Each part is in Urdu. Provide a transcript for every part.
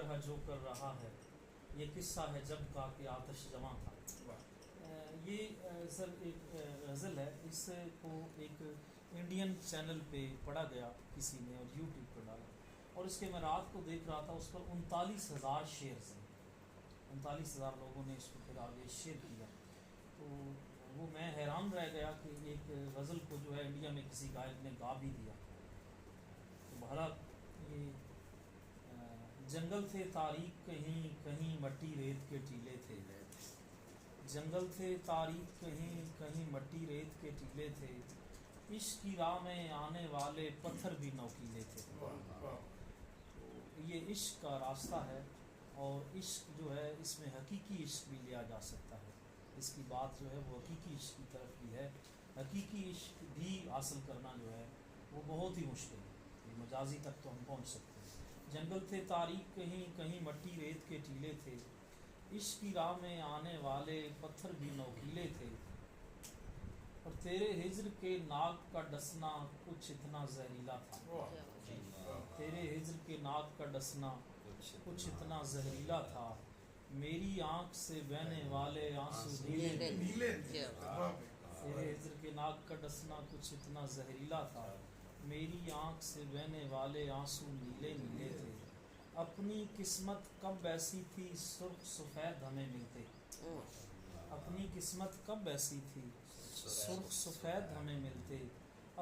طرح جو کر رہا ہے، یہ قصہ ہے جب کا کہ آتش جمع تھا۔ یہ سر ایک غزل ہے، اس کو ایک انڈین چینل پہ پڑھا گیا کسی نے اور یوٹیوب پر ڈالا، اور اس کے میں رات کو دیکھ رہا تھا، اس پر 39,000 شیئرز ہیں، 39,000 لوگوں نے اس کو پھر آگے شیئر کیا۔ تو وہ میں حیران رہ گیا کہ ایک غزل کو جو ہے انڈیا میں کسی گائک نے گا بھی دیا۔ تو بہرحال یہ جنگل تھے تاریک کہیں کہیں مٹی ریت کے ٹیلے تھے، جنگل تھے تاریک کہیں کہیں مٹی ریت کے ٹیلے تھے، عشق کی راہ میں آنے والے پتھر بھی نوکیلے تھے۔ تو یہ عشق کا راستہ ہے، اور عشق جو ہے اس میں حقیقی عشق بھی لیا جا سکتا ہے، اس کی بات جو ہے وہ حقیقی عشق کی طرف بھی ہے۔ حقیقی عشق بھی حاصل کرنا جو ہے وہ بہت ہی مشکل ہے، مجازی تک تو ہم پہنچ سکتے ہیں۔ جنگل تھے تاریک کہیں کہیں مٹی ریت کے ٹیلے تھے، عشق کی راہ میں آنے والے پتھر بھی نوکیلے تھے، اور تیرے ہجر کے ناک کا ڈسنا کچھ اتنا زہریلا تھا، تیرے ہجر کے ناک کا ڈسنا کچھ اتنا زہریلا تھا، میری آنکھ سے بہنے والے آنسو نیلے تھے، تیرے ہجر کے ناک کا ڈسنا کچھ اتنا زہریلا تھا، میری آنکھ سے بہنے والے آنسو نیلے نیلے تھے، اپنی قسمت کب ایسی تھی سرخ سفید ہمیں ملتے، اپنی قسمت کب ایسی تھی سرخ سفید ہمیں ملتے،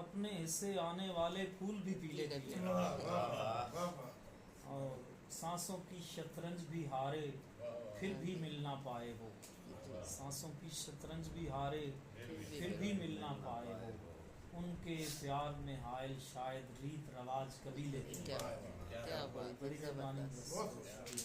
اپنے حصے آنے والے پھول بھی پیلے پیلے، اور سانسوں کی شطرنج بھی ہارے پھر بھی مل نہ پائے ہو، سانسوں کی شطرنج بھی ہارے پھر بھی مل نہ پائے ہو، ان کے پیار میں حائل شاید ریت رواج قبیلے تھے۔ بڑی مہربانی۔